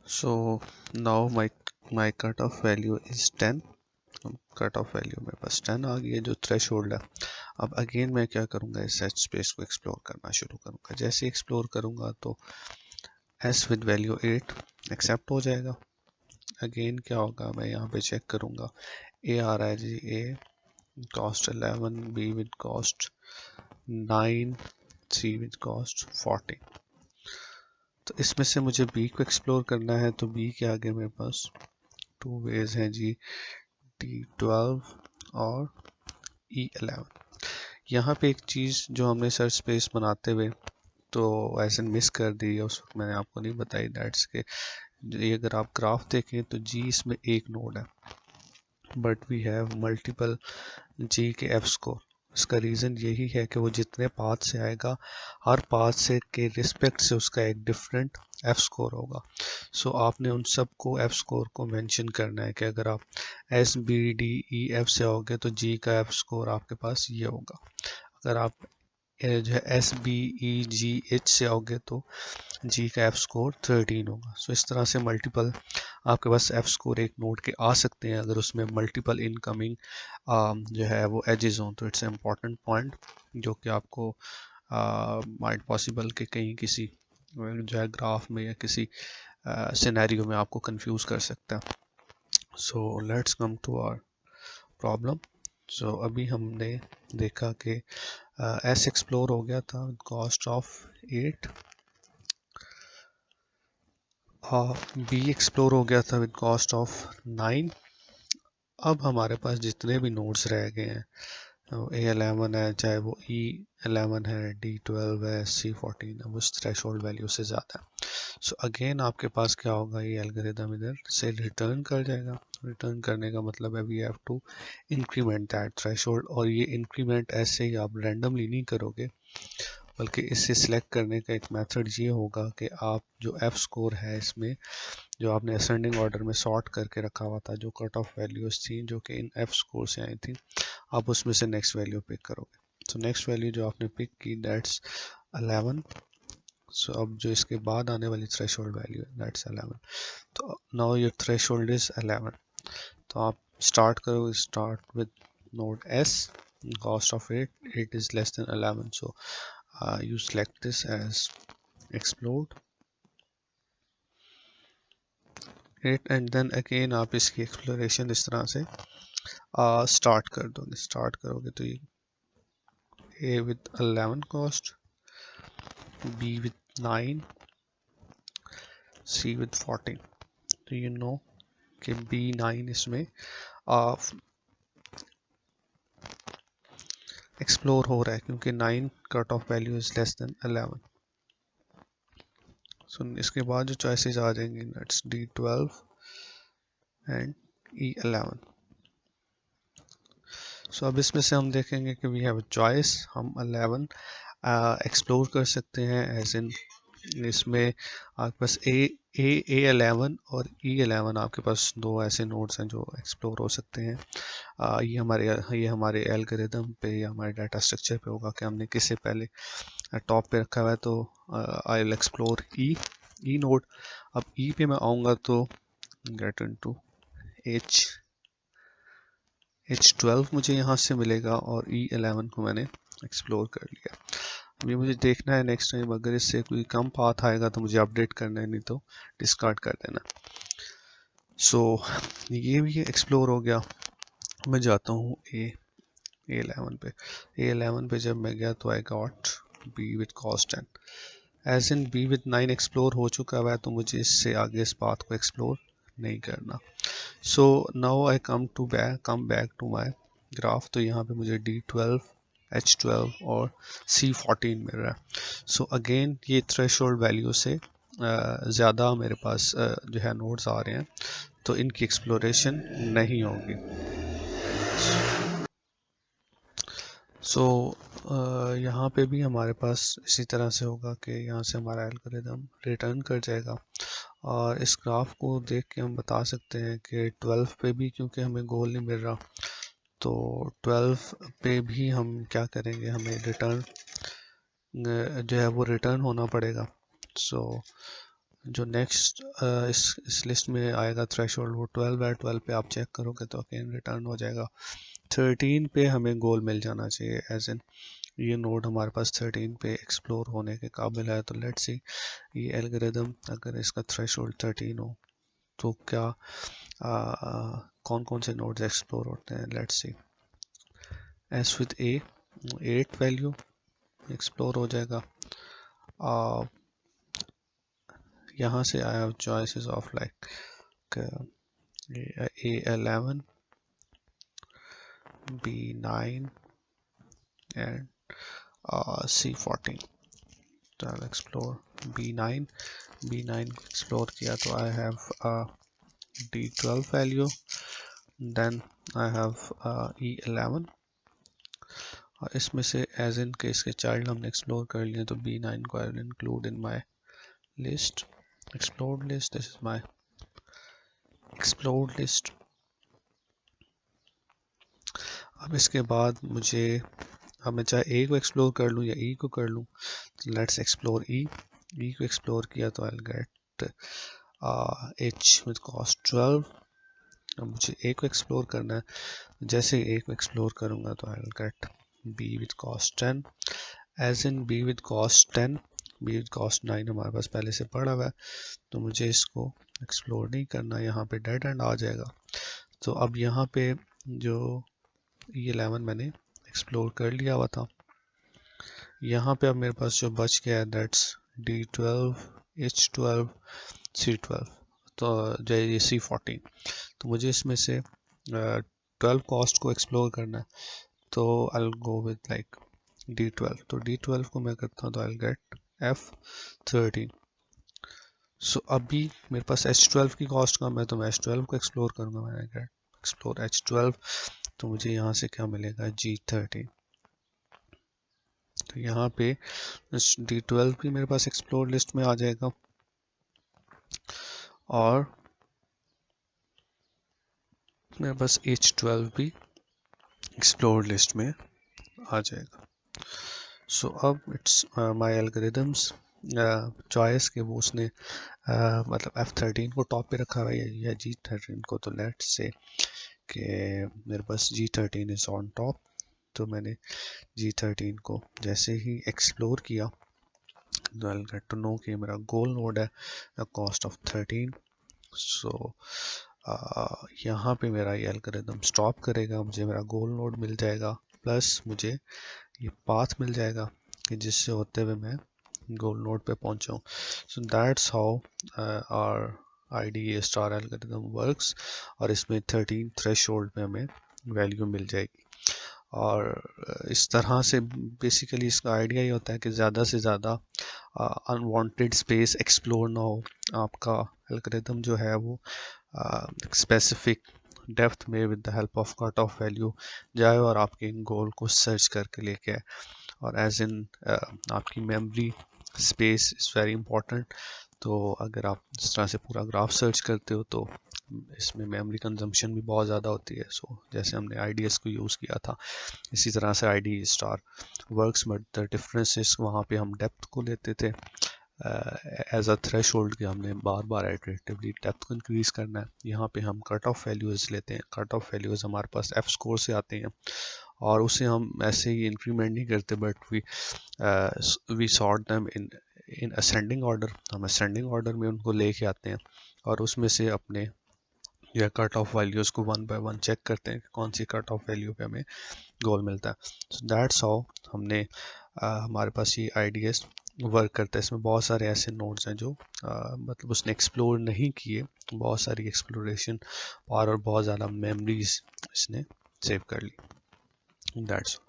So now my cutoff value is 10. Cut off value मेरे पास 10 आ गई है जो थ्रेश होल्ड है। अब अगेन मैं क्या करूँगा, इस एच स्पेस को एक्सप्लोर करना शुरू करूँगा। जैसे एक्सप्लोर करूँगा तो एस विद वैल्यू 8 एक्सेप्ट हो जाएगा। अगेन क्या होगा, मैं यहाँ पे चेक करूँगा, ए आ रहा है जी, A cost 11, B with cost 9, C with cost 14। तो इसमें से मुझे बी को एक्सप्लोर करना है, तो बी के आगे मेरे पास टू वेज हैं जी, D12 और E11। यहाँ पे एक चीज़ जो हमने सर्च स्पेस बनाते हुए तो ऐसे मिस कर दी है, उस वक्त मैंने आपको नहीं बताई, दैट्स के ये अगर आप ग्राफ देखें तो जी इसमें एक नोड है, बट वी हैव मल्टीपल जी के एफ स्कोर। इसका रीज़न यही है कि वो जितने पाथ से आएगा, हर पाथ से के रिस्पेक्ट से उसका एक डिफरेंट एफ स्कोर होगा। सो आपने उन सब को एफ स्कोर को मेंशन करना है कि अगर आप S B D E F से आओगे तो जी का एफ स्कोर आपके पास ये होगा। अगर आप जो है S B E G H से आओगे तो जी का एफ स्कोर 13 होगा। सो इस तरह से मल्टीपल आपके पास एफ स्कोर एक नोड के आ सकते हैं अगर उसमें मल्टीपल इनकमिंग जो है वो एजेस हों। तो इट्स इम्पॉर्टेंट पॉइंट जो कि आपको माइट पॉसिबल कि कहीं किसी जो है ग्राफ में या किसी सिनेरियो में आपको कंफ्यूज कर सकता है। So let's come to our problem. So अभी हमने देखा कि एस एक्सप्लोर हो गया था कॉस्ट ऑफ 8, बी एक्सप्लोर हो गया था विद कॉस्ट ऑफ 9। अब हमारे पास जितने भी नोड्स रह गए हैं, A11 है, चाहे वो E11 है, D12 है, C14 है, वो उस थ्रेशोल्ड वैल्यू से ज़्यादा है। सो अगेन आपके पास क्या होगा, ये एल्गोरिदम इधर से रिटर्न कर जाएगा। रिटर्न करने का मतलब है we have to increment that threshold, और ये इंक्रीमेंट ऐसे ही आप रैंडमली नहीं करोगे, बल्कि इससे सिलेक्ट करने का एक मेथड ये होगा कि आप जो एफ स्कोर है इसमें जो आपने असेंडिंग ऑर्डर में सॉर्ट करके रखा हुआ था, जो कट ऑफ वैल्यूज थी जो कि इन एफ स्कोर से आई थी, आप उसमें से नेक्स्ट वैल्यू पिक करोगे। तो नेक्स्ट वैल्यू जो आपने पिक की दैट्स 11। सो अब जो इसके बाद आने वाली थ्रेशोल्ड वैल्यू है दैट्स 11। तो नाउ योर थ्रेशोल्ड इज 11। तो आप स्टार्ट करो, start with node S, cost of 8 is less than 11, so you select this as explode 8 and then again आप इसकी एक्सप्लोरेशन इस तरह से स्टार्ट कर दोगे। स्टार्ट करोगे तो ये A with 11 cost, B with 9, C with 14। तो you know कि B9 इसमें एक्सप्लोर हो रहा है क्योंकि 9 cut off value is less than 11। सो इसके बाद जो चॉइसेस आ जाएंगी दैट्स D12 एंड E11। सो अब इसमें से हम देखेंगे कि वी हैव चॉइस, हम 11 एक्सप्लोर कर सकते हैं, एज इन इसमें आपके पास A11 और E11 आपके पास दो ऐसे नोड्स हैं जो एक्सप्लोर हो सकते हैं। ये हमारे एल्गोरिदम पे या हमारे डाटा स्ट्रक्चर पे होगा कि हमने किसे पहले टॉप पे रखा हुआ है। तो I will explore E node. अब ई पे मैं आऊँगा तो गेट इनटू H12 मुझे यहाँ से मिलेगा और E11 को मैंने एक्सप्लोर कर लिया। अभी मुझे देखना है नेक्स्ट टाइम अगर इससे कोई कम पाथ आएगा तो मुझे अपडेट करना है, नहीं तो डिस्कार्ड कर देना। सो ये भी एक्सप्लोर हो गया। मैं जाता हूँ A11 पे। A11 पे जब मैं गया तो I got B with cost 10, as in B with 9 explore हो चुका है, तो मुझे इससे आगे इस पाथ को एक्सप्लोर नहीं करना। So now I come back to my graph. तो यहाँ पे मुझे D12, H12 और C14 मिल रहा है। सो अगेन ये थ्रेशोल्ड वैल्यू से ज़्यादा मेरे पास जो है नोड्स आ रहे हैं, तो इनकी एक्सप्लोरेशन नहीं होगी। सो यहाँ पे भी हमारे पास इसी तरह से होगा कि यहाँ से हमारा एल्गोरिदम रिटर्न कर जाएगा, और इस ग्राफ को देख के हम बता सकते हैं कि 12 पे भी क्योंकि हमें गोल नहीं मिल रहा, तो 12 पे भी हम क्या करेंगे, हमें रिटर्न जो है वो रिटर्न होना पड़ेगा। सो जो नेक्स्ट इस लिस्ट में आएगा थ्रेशोल्ड वो 12 है। 12 पे आप चेक करोगे तो अगेन रिटर्न हो जाएगा। 13 पे हमें गोल मिल जाना चाहिए, एज इन ये नोड हमारे पास 13 पे एक्सप्लोर होने के काबिल है। तो लेट्स सी ये एल्गोरिदम अगर इसका थ्रेशोल्ड 13 हो तो क्या कौन कौन से नोड्स एक्सप्लोर होते हैं। Let's see S with A 8 value explore हो जाएगा। यहाँ से I have choices of like A11, B9 and C14. तो I'll explore B9 explore किया तो I have D12 value, then I have E11 और इसमें से एज इन के इसके चाइल्ड हमने एक्सप्लोर कर लिए तो B9 को I will include in my list, explored list. This is my explored list. अब इसके बाद मुझे अब मैं चाहे ए को एक्सप्लोर कर लूँ या ई को कर लूँ। लेट्स एक्सप्लोर ई को एक्सप्लोर किया तो I gate H with cost 12। अब मुझे ए को एक्सप्लोर करना है, जैसे ए को एक्सप्लोर करूँगा तो I get B with cost 10, as in B with cost 10। B with cost 9 हमारे पास पहले से पड़ा हुआ है तो मुझे इसको एक्सप्लोर नहीं करना, यहाँ पे डेड एंड आ जाएगा। तो अब यहाँ पे जो E11 मैंने एक्सप्लोर कर लिया हुआ था, यहाँ पे अब मेरे पास जो बच गया है दैट्स D12, H12, C12 तो जो ये C14। तो मुझे इसमें से 12 कॉस्ट को एक्सप्लोर करना है तो I will go with like D12। तो D12 को मैं करता हूँ तो आई विल गेट F13। सो अभी मेरे पास H12 की कॉस्ट कम है तो मैं H12 को एक्सप्लोर करूँगा। मैंने गेट एक्सप्लोर H12 तो मुझे यहाँ से क्या मिलेगा G13। तो यहाँ पे D12 भी मेरे पास एक्सप्लोर लिस्ट में आ जाएगा और मेरे पास H12 भी एक्सप्लोर लिस्ट में आ जाएगा। सो अब इट्स माय एल्गोरिदम्स चॉइस के वो उसने मतलब F13 को टॉप पे रखा हुआ है या G13 को। तो लेट्स से कि मेरे पास G13 इज ऑन टॉप तो मैंने G13 को जैसे ही एक्सप्लोर किया तो I'll get to know कि मेरा गोल नोड है कॉस्ट ऑफ 13। सो यहाँ पे मेरा ये एल्गोरिदम स्टॉप करेगा, मुझे मेरा गोल नोड मिल जाएगा प्लस मुझे ये पाथ मिल जाएगा कि जिससे होते हुए मैं गोल नोड पे पहुंचाऊं। So that's how our IDA star algorithm works और इसमें 13 थ्रेशोल्ड पे हमें वैल्यू मिल जाएगी। और इस तरह से बेसिकली इसका आइडिया ये होता है कि ज़्यादा से ज़्यादा अनवांटेड स्पेस एक्सप्लोर ना हो, आपका एल्गोरिदम जो है वो स्पेसिफिक डेप्थ में with the help of cut off value जाए और आपके गोल को सर्च करके लेके आए। और एज इन आपकी memory space is very important. तो अगर आप इस तरह से पूरा ग्राफ सर्च करते हो तो इसमें मेमोरी कंजम्पशन भी बहुत ज़्यादा होती है। सो जैसे हमने IDS को यूज़ किया था इसी तरह से IDA star works, but the difference is वहाँ पे हम डेप्थ को लेते थे एज अ थ्रेशोल्ड कि हमने बार बार इटरेटिवली डेप्थ को इंक्रीज करना है। यहाँ पे हम कट ऑफ वैल्यूज़ लेते हैं। कट ऑफ वैल्यूज़ हमारे पास F स्कोर से आते हैं और उसे हम ऐसे ही इंक्रीमेंट नहीं करते but we sort them in ascending order. हम असेंडिंग ऑर्डर में उनको लेके आते हैं और उसमें से अपने या कट ऑफ वैल्यूज़ को 1 बाय 1 चेक करते हैं कि कौन सी कट ऑफ वैल्यू पे हमें गोल मिलता है। सो दैट्स हाउ हमने हमारे पास ये IDS वर्क करता है। इसमें बहुत सारे ऐसे नोड्स हैं जो मतलब उसने एक्सप्लोर नहीं किए, बहुत सारी एक्सप्लोरेशन पावर और बहुत ज़्यादा मेमोरीज इसने सेव कर ली। दैट्स